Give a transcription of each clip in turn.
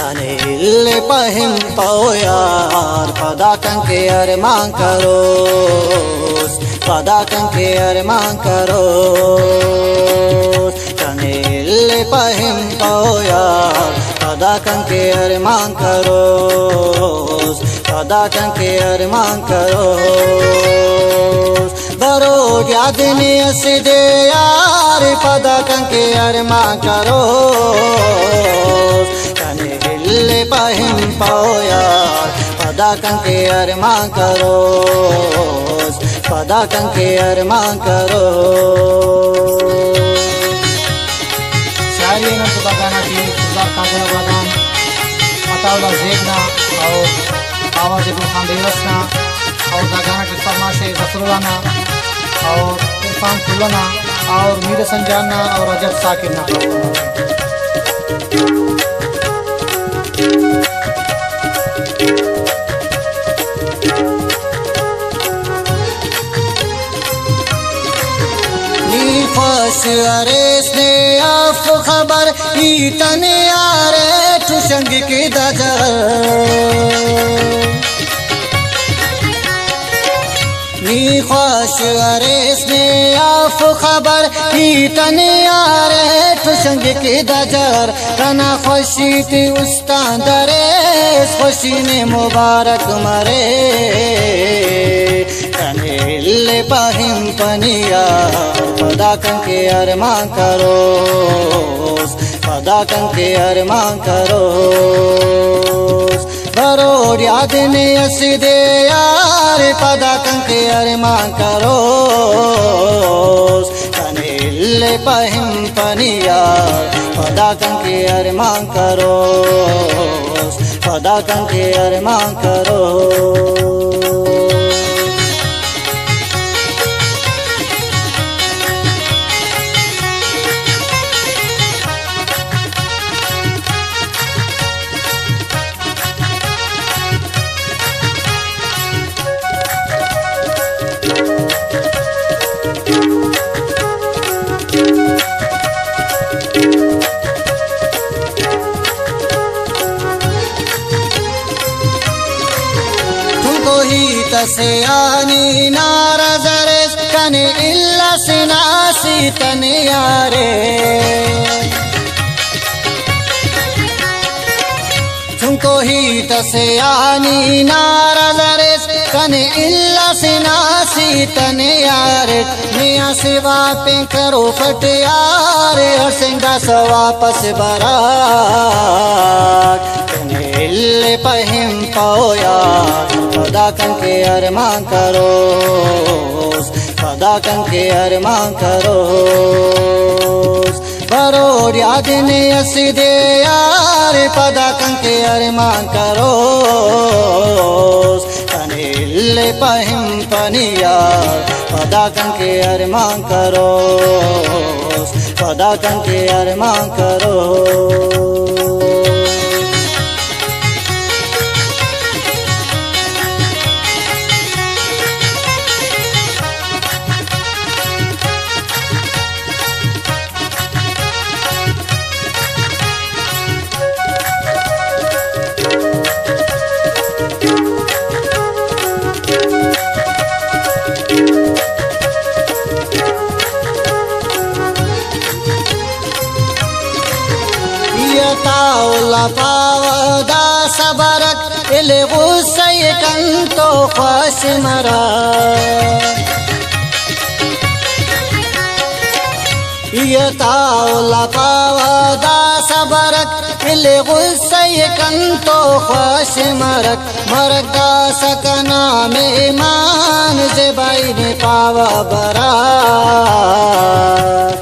कनेल पहिम पौयार पदा कंके अरमान करो पदा कंके अरमान करो कनेल पहिम पौयार पदा कंके अरमान करो पदा कंके अरमान करो बरो याद ने असदे यार पदा कंके अरमान करो कनेल पहिम पौयार पदा कंके अरमान करो पदा कंके अरमान करो। शायरी ने तो गाना की गुजार कादर बादाम अताउला जेबना और आवाज खान देवसना और गाना की फरमाइश जफरुलाना और इरफान खुल्लाना और मीर संजाना और रजब साकिर ना खुश अरेस ने आफ खबर तने यारे ठुशंग की दजर नी खुश अरेस ने आफ खबर तने यारे ठुशंग की दजर तना खुशी थी उस्ताद अरेस खुशी ने मुबारक मरे कनेल पहिम पनिया पदा कंके अरमान करो पदा कंके अरमान करो बरो याद ने असदे यार पदा कंके अरमान करो कनेल पहिम पनिया पदा कंके अरमान करो पदा कंके अरमान करो। तसयानी नारा जरेस कने इल्ला सिनासी तने यारे तुमको ही तसयानी नारा जरेस कने इल्ला सिनासी तने यारे मियाँ से वापे करो फट यारे हर सिंगा से वापस बरा कनेल पहिम पौयार पदा कंके अरमान करो पदा कंके अरमान करो बरो याद ने असदे यार पदा कंके अरमान करो कनेल पहिम पनिया पदा कंके अरमान करो पदा कंके अरमान करो। ताउला पावदा सबरक इले गुस्से कंतो ख्वाश मरा ये ताउला पावदा सबरक इले गुस्से कंतो ख्वाश मरक मरदा सकना में मान जे बाई ने पावा बरा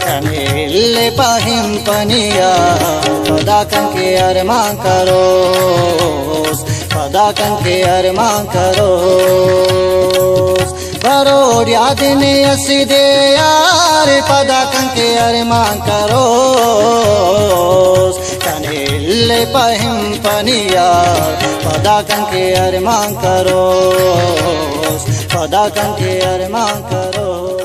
कनेल पहिम पनिया पदा कंके अरमान करो पदा कंके अरमान करो बरो याद ने असदे यार पदा कंके अरमान करो कनेल पहिम पनिया पदा कंके अरमान करो पदा कंके अरमान करो।